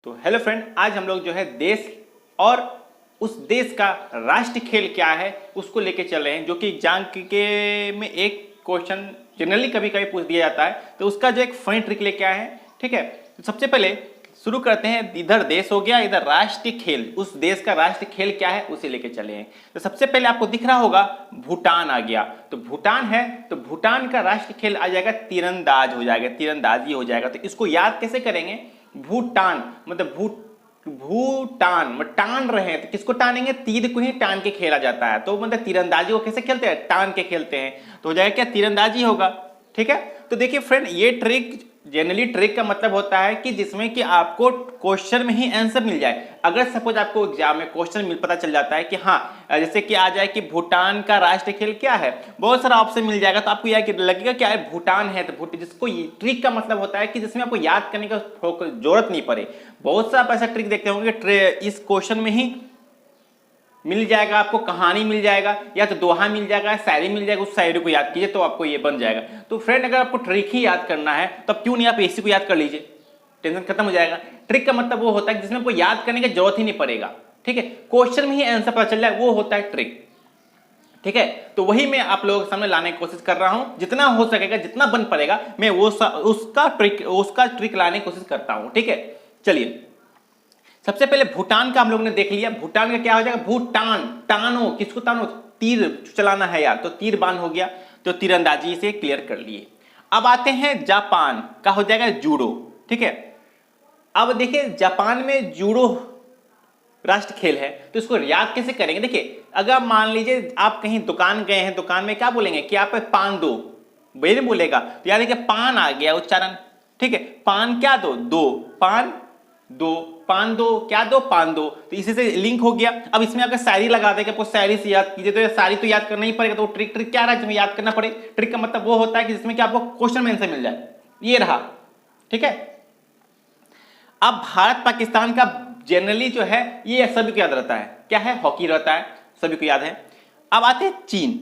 तो hello friend, आज हम लोग जो है देश और उस देश का राष्ट्रीय खेल क्या है उसको लेके चल रहे हैं, जो कि एग्जाम के में एक क्वेश्चन जनरली कभी कभी पूछ दिया जाता है। तो उसका जो एक फनी ट्रिक लेके आए हैं। ठीक है, तो सबसे पहले शुरू करते हैं। इधर देश हो गया, इधर राष्ट्रीय खेल, उस देश का राष्ट्रीय खेल क्या है उसे लेके चले हैं। तो सबसे पहले आपको दिख रहा होगा भूटान आ गया। तो भूटान है तो भूटान का राष्ट्रीय खेल आ जाएगा तीरंदाज हो जाएगा, तीरंदाजी हो जाएगा। तो इसको याद कैसे करेंगे? भूटान मतलब भूटान मतलब टान रहे हैं, तो किसको टानेंगे? तीर को ही टान के खेला जाता है। तो मतलब तीरंदाजी को कैसे खेलते हैं? टान के खेलते हैं। तो हो जाएगा क्या? तीरंदाजी होगा। ठीक है, तो देखिए फ्रेंड, ये ट्रिक जनरली ट्रिक का मतलब होता है कि जिसमें कि आपको क्वेश्चन में ही आंसर मिल जाए। अगर सपोज आपको एग्जाम में क्वेश्चन मिल पता चल जाता है कि हाँ, जैसे कि आ जाए कि भूटान का राष्ट्रीय खेल क्या है, बहुत सारा ऑप्शन मिल जाएगा, तो आपको यह लगेगा क्या है? भूटान है। तो जिसको ट्रिक का मतलब होता है कि जिसमें आपको याद करने का जरूरत नहीं पड़े। बहुत सारा ऐसा ट्रिक देखते होंगे इस क्वेश्चन में ही मिल जाएगा, आपको कहानी मिल जाएगा, या तो दोहा मिल जाएगा, शायरी मिल जाएगा, उस शायरी को याद कीजिए तो आपको ये बन जाएगा। तो फ्रेंड, अगर आपको ट्रिक ही याद करना है तो क्यों नहीं आप इसी को याद कर लीजिए, टेंशन खत्म हो जाएगा। ट्रिक का मतलब वो होता है जिसमें आपको याद करने की जरूरत ही नहीं पड़ेगा। ठीक है, क्वेश्चन में ही आंसर पता चल जाए, वो होता है ट्रिक। ठीक है, तो वही मैं आप लोगों के सामने लाने की कोशिश कर रहा हूं। जितना हो सकेगा, जितना बन पड़ेगा, मैं वो उसका ट्रिक लाने की कोशिश करता हूं। ठीक है, चलिए सबसे पहले भूटान का हम लोग ने देख लिया। भूटान का क्या हो जाएगा? भूटान। टानो, किसको टानो? तीर चलाना है यार, तो तीर बाण हो गया। तो तीरंदाजी से क्लियर कर लिए। अब आते हैं जापान का, हो जाएगा जूडो। ठीक है, अब देखिए जापान में जूडो राष्ट्र खेल है, तो इसको याद कैसे करेंगे? देखिए, अगर मान लीजिए आप कहीं दुकान गए हैं, दुकान में क्या बोलेंगे कि आप पान दो, बेरे बोलेगा, तो याद है कि पान आ गया उच्चारण। ठीक है, पान क्या दो? दो पान दो, पान दो क्या दो? पान दो। तो इसी से लिंक हो गया। अब इसमें अगर शायरी लगा देगा, आपको शायरी से याद कीजिए, तो शायरी तो याद करना ही पड़ेगा। तो ट्रिक क्या रहा है जिसमें याद करना पड़े? ट्रिक का मतलब वो होता है कि जिसमें कि आपको क्वेश्चन में आंसर मिल जाए। ये रहा। ठीक है, अब भारत पाकिस्तान का जनरली जो है ये सभी को याद रहता है, क्या है? हॉकी रहता है, सभी को याद है। अब आते हैं चीन,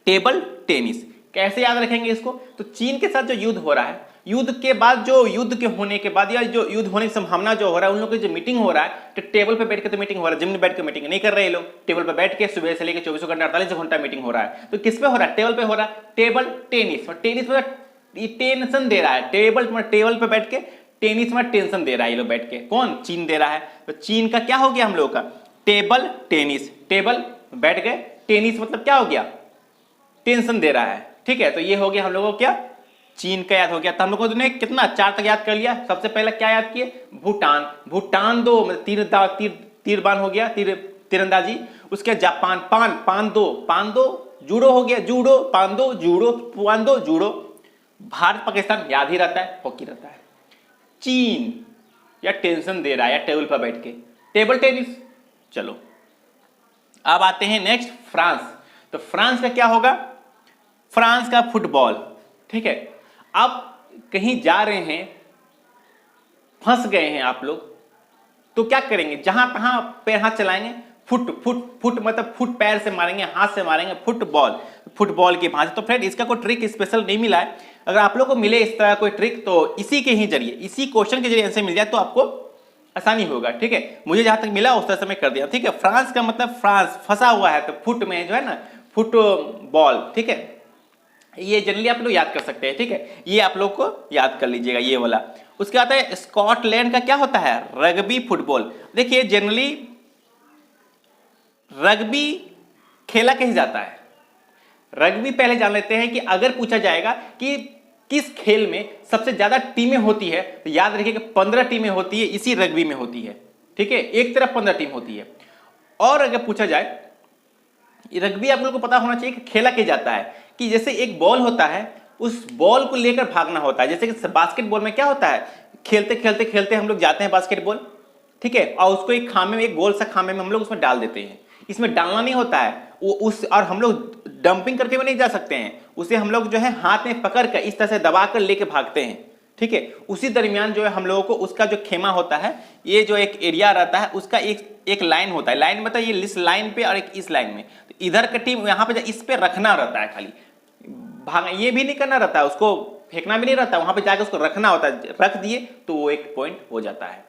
टेबल टेनिस। कैसे याद रखेंगे इसको? तो चीन के साथ जो युद्ध हो रहा है, युद्ध के बाद जो युद्ध के होने के बाद या जो युद्ध होने की संभावना जो हो रहा है, उन लोगों की जो मीटिंग हो रहा है, तो टेबल पे बैठ के तो मीटिंग हो रहा है, जमीन में बैठ के मीटिंग नहीं कर रहे लोग। टेबल पे बैठ के सुबह से लेकर 24 घंटा 48 घंटा मीटिंग हो रहा है। तो किस पे हो रहा है? टेबल पे हो रहा है। टेबल टेनिस, और टेनिस मतलब टेंशन दे रहा है। टेबल पे बैठ के टेनिस में टेंशन दे रहा है ये लोग बैठ के। कौन? चीन दे रहा है। तो चीन का क्या हो गया हम लोग का? Table tennis. टेबल बैठ गए, टेनिस मतलब क्या हो गया? टेंशन दे रहा है। ठीक है, तो ये हो गया हम लोगों को क्या? चीन का याद हो गया। तो हम लोगों ने कितना 4 तक याद कर लिया। सबसे पहले क्या याद किए? भूटान। भूटान दो मतलब तीर बाण हो गया, तीरंदाजी। उसके जापान, पान दो जूडो हो गया, जूडो पान दो जूडो। भारत पाकिस्तान याद ही रहता है, हॉकी रहता है। चीन या टेंशन दे रहा है, या टेबल पर बैठ के, टेबल टेनिस। चलो अब आते हैं नेक्स्ट, फ्रांस। तो फ्रांस का क्या होगा? फ्रांस का फुटबॉल। ठीक है, अब कहीं जा रहे हैं, फंस गए हैं आप लोग, तो क्या करेंगे? जहां तहां पैर हाथ चलाएंगे, फुट मतलब फुट पैर से मारेंगे, हाथ से मारेंगे, फुटबॉल की भांति। तो फ्रेंड, इसका कोई ट्रिक स्पेशल नहीं मिला है। अगर आप लोग को मिले इस तरह कोई ट्रिक, तो इसी के ही जरिए, इसी क्वेश्चन के जरिए आंसर मिल जाए तो आपको आसानी होगा। ठीक है, मुझे जहां तक मिला उस तरह से मैं कर दिया। ठीक है, फ्रांस का मतलब फ्रांस फंसा हुआ है, तो फुट में जो है ना, फुटबॉल। ठीक है, ये जनरली आप लोग याद कर सकते हैं। ठीक है, ये आप लोग को याद कर लीजिएगा, ये वाला। उसके बाद है स्कॉटलैंड का क्या होता है? Rugby football. देखिए जनरली रग्बी खेला कैसे जाता है? रग्बी पहले जान लेते हैं कि अगर पूछा जाएगा कि किस खेल में सबसे ज्यादा टीमें होती है, तो याद रखिए कि 15 टीमें होती है, इसी रग्बी में होती है। ठीक है, एक तरफ 15 टीम होती है। और अगर पूछा जाए, रग्बी आप लोगों को पता होना चाहिए कि खेला कैसे जाता है, कि जैसे एक बॉल होता है, उस बॉल को लेकर भागना होता है। जैसे कि बास्केटबॉल में क्या होता है, खेलते हम लोग जाते हैं बास्केटबॉल। ठीक है, और उसको एक खामे में, एक गोल सा खामे में हम लोग उसमें डाल देते हैं। इसमें डालना नहीं होता है वो और हम लोग डंपिंग करके भी नहीं जा सकते हैं, उसे हम लोग जो है हाथ में पकड़ कर इस तरह से दबा कर लेके भागते हैं। ठीक है, उसी दरमियान जो है हम लोगों को उसका जो खेमा होता है, ये जो एक एरिया रहता है, उसका एक लाइन होता है। लाइन मतलब ये इस लाइन पे और एक इस लाइन में, तो इधर का टीम यहाँ पे इस पे रखना रहता है, खाली भाग ये भी नहीं करना रहता है, उसको फेंकना भी नहीं रहता, वहां पे जाकर उसको रखना होता है। रख दिए तो वो एक पॉइंट हो जाता है।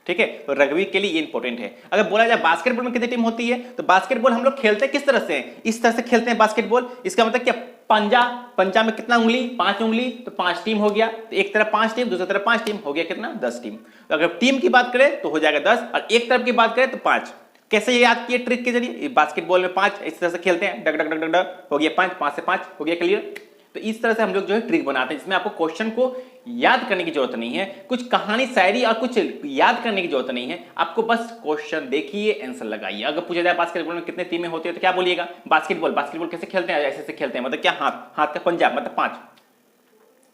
ठीक है, तो रग्बी के लिए ये इंपॉर्टेंट है। अगर बोला जाए बास्केटबॉल में कितनी टीम होती है, तो बास्केटबॉल हम लोग खेलते हैं किस तरह से, इस तरह से खेलते हैं बास्केटबॉल। इसका मतलब क्या, पंजा में कितना उंगली, 5 उंगली, तो 5 टीम हो गया। तो एक तरफ 5 टीम, दूसरी तरफ 5 टीम, हो गया कितना, 10 टीम। तो अगर टीम की बात करें तो हो जाएगा 10, और एक तरफ की बात करें तो 5। कैसे याद किए, ट्रिक के जरिए। बास्केटबॉल में 5 इस तरह से खेलते हैं, डग डग डग डग डग, हो गया 5, 5 से 5 हो गया, क्लियर। तो इस तरह से हम लोग जो है ट्रिक बनाते हैं, जिसमें आपको क्वेश्चन को याद करने की जरूरत नहीं है, कुछ कहानी शायरी और कुछ याद करने की जरूरत नहीं है, आपको बस क्वेश्चन देखिए, आंसर लगाइए। अगर पूछा जाए बास्केटबॉल में कितने टीमें होती है, तो क्या बोलिएगा, बास्केटबॉल कैसे खेलते हैं, ऐसे खेलते हैं, मतलब क्या, हाथ का पंजा, मतलब 5,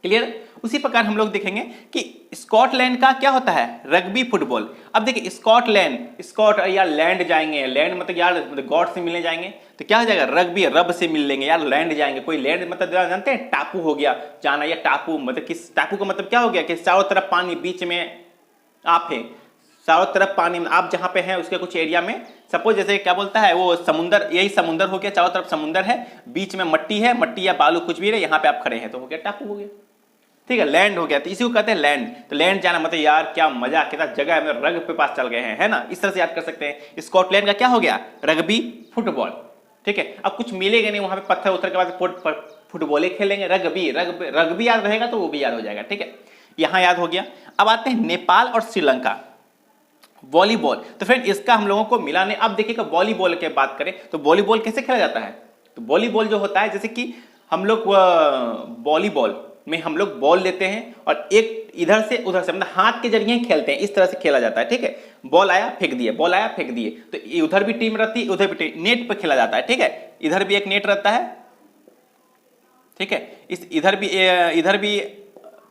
क्लियर। उसी प्रकार हम लोग देखेंगे कि स्कॉटलैंड का क्या होता है, रग्बी फुटबॉल। अब देखिए स्कॉटलैंड, स्कॉट यार लैंड जाएंगे, लैंड मतलब यार गॉड से मिलने जाएंगे, तो क्या हो जाएगा, रग्बी, रब से मिल लेंगे यार, लैंड जाएंगे। कोई लैंड मतलब जानते हैं, टापू हो गया जाना, या टापू मतलब किस, टापू का मतलब क्या हो गया कि चारों तरफ पानी, बीच में आप है, चारों तरफ पानी, आप जहां पे हैं उसके कुछ एरिया में, सपोज जैसे क्या बोलता है वो समुंदर, यही समुंदर हो गया, चारों तरफ समुंदर है, बीच में मट्टी है, मट्टी या बालू कुछ भी है, यहाँ पे आप खड़े हैं, तो हो गया टापू हो गया, ठीक है, लैंड हो गया। तो इसी को कहते हैं लैंड। तो लैंड जाना मतलब यार क्या मजा, कितना जगह है, रग पे पास चल गए हैं, है ना, इस तरह से याद कर सकते हैं। स्कॉटलैंड का क्या हो गया, रग्बी फुटबॉल, ठीक है। अब कुछ मिलेगा नहीं वहां पे, पत्थर उतर के बाद फुटबॉल ही खेलेंगे, रग्बी याद रहेगा तो वो भी याद हो जाएगा, ठीक है, यहां याद हो गया। अब आते हैं नेपाल और श्रीलंका, वॉलीबॉल। तो फ्रेंड इसका हम लोगों को मिला नहीं। अब देखिएगा वॉलीबॉल की बात करें तो वॉलीबॉल कैसे खेला जाता है, तो वॉलीबॉल जो होता है, जैसे कि हम लोग वॉलीबॉल में हम लोग बॉल लेते हैं और एक इधर से उधर से, मतलब हाथ के जरिए खेलते हैं, इस तरह से खेला जाता है, ठीक है। बॉल आया फेंक दिए, बॉल आया फेंक दिए, तो उधर भी टीम रहती है, उधर भी टीम, नेट पे खेला जाता है, ठीक है। इधर भी एक नेट रहता है, ठीक है, इधर भी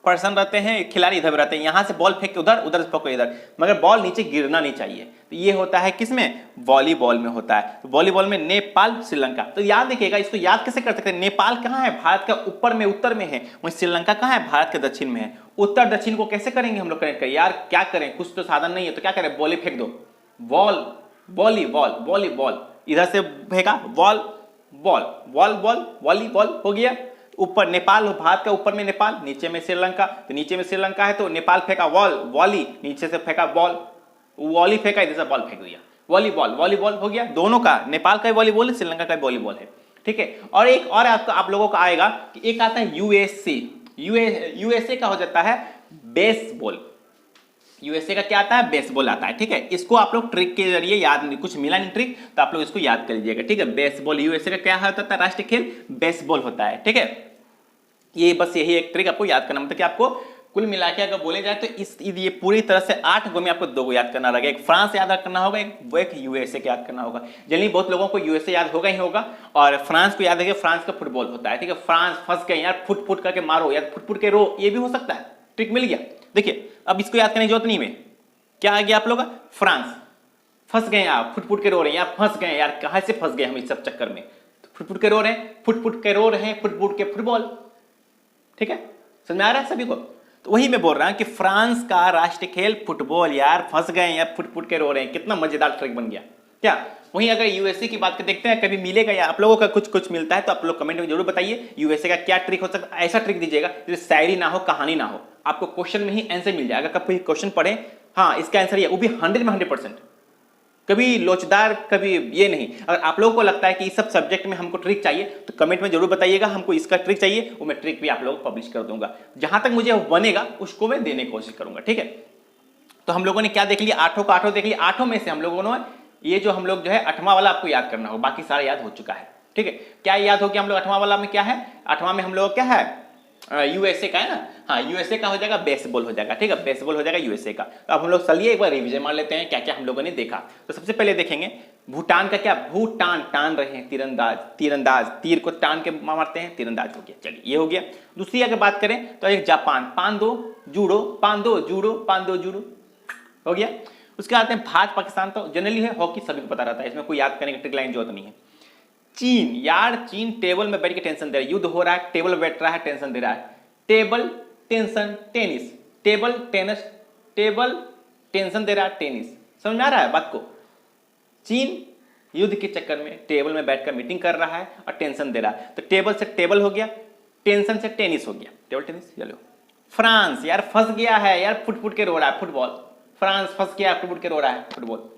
पर्सन रहते हैं, खिलाड़ी इधर भी रहते हैं, यहां से बॉल फेंक उधर, उधर से फेंको इधर, मगर बॉल नीचे गिरना नहीं चाहिए। तो ये होता है किसमें, वॉलीबॉल में होता है। तो वॉलीबॉल में नेपाल श्रीलंका, तो याद रखिएगा, इसको याद कैसे कर सकते हैं, नेपाल कहां है, भारत का ऊपर में उत्तर में है, वहीं श्रीलंका कहां है, भारत के दक्षिण में है। उत्तर दक्षिण को कैसे करेंगे हम लोग कनेक्ट करें, यार क्या करें, कुछ तो साधन नहीं है, तो क्या करें, बॉल फेंक दो, बॉल, वॉलीबॉल, इधर से फेंका बॉल, वॉलीबॉल हो गया। ऊपर नेपाल, भारत का ऊपर में नेपाल, नीचे में श्रीलंका, तो नीचे में श्रीलंका है तो नेपाल फेंका वॉली, नीचे से फेंका बॉल, वॉली फेंका, इधर से बॉल फेंक दिया, वॉलीबॉल हो गया। दोनों का, नेपाल का वॉलीबॉल है, श्रीलंका का वॉलीबॉल है, ठीक है। और एक और आप लोगों का आएगा कि एक आता है यूएसए का हो जाता है बेसबॉल। यूएसए का क्या आता है, बेसबॉल आता है, ठीक है। इसको आप लोग ट्रिक के जरिए याद नहीं, कुछ मिला नहीं ट्रिक, तो आप लोग इसको याद कर लीजिएगा, ठीक है। बेसबॉल, यूएसए का क्या होता है, राष्ट्रीय खेल बेसबॉल होता है, ठीक है। ये बस यही एक ट्रिक आपको याद करना, मतलब कि आपको कुल मिला के अगर बोले जाए तो ये पूरी तरह से 8 गो में आपको 2 गो याद करना रहेगा, एक फ्रांस याद करना होगा, एक यूएसए याद करना होगा। जनरली बहुत लोगों को यूएसए याद होगा ही होगा, और फ्रांस को याद है, फ्रांस का फुटबॉल होता है, ठीक है। फ्रांस फंस गए यार, फुट करके मारो यार, फुट के रो, ये भी हो सकता है, ट्रिक मिल गया। देखिए अब इसको याद करने की जरूरत नहीं है, क्या आ गया आप लोग, फ्रांस फंस गए आप, फुट के रो रहे हैं यार, फंस गए यार, कहां से फंस गए हम इस सब चक्कर में, फुट के रो रहे हैं, फुट के रो रहे हैं, फुट के फुटबॉल, ठीक है, समझ में आ रहा है सभी को। तो वही मैं बोल रहा हूं कि फ्रांस का राष्ट्रीय खेल फुटबॉल, यार फंस गए यार, फुट के रो रहे हैं, कितना मजेदार ट्रिक बन गया क्या। वहीं अगर यूएसए की बात कर देखते हैं, कभी मिलेगा या आप लोगों का कुछ मिलता है तो आप लोग कमेंट में जरूर बताइए यूएसए का क्या ट्रिक हो सकता है। ऐसा ट्रिक दीजिएगा जिससे शायरी ना हो, कहानी ना हो, आपको क्वेश्चन में ही आंसर मिल जाएगा। कभी क्वेश्चन पढ़े, हाँ इसका आंसर ये, वो भी 100 में 100%, कभी लोचदार कभी ये नहीं। अगर आप लोगों को लगता है कि इस सब सब्जेक्ट में हमको ट्रिक चाहिए तो कमेंट में जरूर बताइएगा, हमको इसका ट्रिक चाहिए, वो मैं ट्रिक भी आप लोगों को पब्लिश कर दूंगा, जहां तक मुझे बनेगा उसको मैं देने की कोशिश करूंगा, ठीक है। तो हम लोगों ने क्या देख लिया, 8 का 8 देख लिया। 8 में से हम लोगों ने ये जो हम लोग जो है 8वां वाला आपको याद करना होगा, बाकी सारा याद हो चुका है, ठीक है। क्या याद हो गया हम लोग 8वां वाला में, क्या है 8वां में हम लोग क्या है, यूएसए का है ना, हाँ यूएसए का हो जाएगा बेसबॉल हो जाएगा, ठीक है, बेसबॉल हो जाएगा यूएसए का। तो अब हम लोग चलिए एक बार रिवीजन मार लेते हैं क्या क्या हम लोगों ने देखा। तो सबसे पहले देखेंगे भूटान का, क्या भूटान टान रहे हैं, तीरंदाज, तीर को टान के मारते हैं, तीरंदाज हो गया, चलिए ये हो गया। दूसरी अगर बात करें तो एक जापान, पांदो जूडो हो गया। उसके आते हैं भारत पाकिस्तान, तो जनरली है हॉकी, सभी को पता रहता है, इसमें कोई याद करने की ट्रिक लाइन जरूरत नहीं है। चीन, यार चीन टेबल में बैठ के टेंशन दे रहा है, युद्ध हो रहा है, टेबल बैठ रहा है, टेंशन दे रहा है, table tension tennis, table tension दे रहा है, टेनिस, समझ में आ रहा है बात को। चीन युद्ध के चक्कर में टेबल में बैठकर मीटिंग कर रहा है और टेंशन दे रहा है, तो टेबल से टेबल हो गया, टेंशन से टेनिस हो गया, टेबल टेनिस। चलो फ्रांस, यार फंस गया है यार, फुट के रो रहा है, फुटबॉल, फ्रांस फंस गया फुटबॉल के रो रहा है फुटबॉल।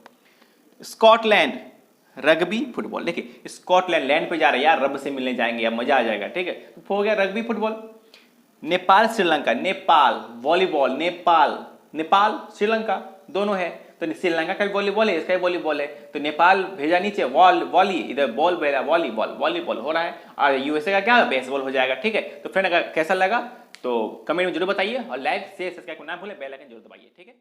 Scotland rugby football. देखिए स्कॉटलैंड लैंड पे जा रहे हैं यार, रब से मिलने जाएंगे यार, मजा आ जाएगा, ठीक है। तो हो गया rugby football. Nepal Sri Lanka, Nepal volleyball, Nepal Sri Lanka दोनों है, तो श्रीलंका का भी वॉलीबॉल है, इसका भी वॉलीबॉल है, तो नेपाल भेजा नीचे वॉली, इधर बॉल भेजा वॉलीबॉल हो रहा है, और यूएसए का क्या बेसबॉल हो जाएगा, ठीक है। तो फ्रेंड अगर कैसा लगा तो कमेंट में जरूर बताइए, और लाइक शेयर सब्सक्राइब करना ना भूलें, बेल आइकन जरूर दबाइए, ठीक है।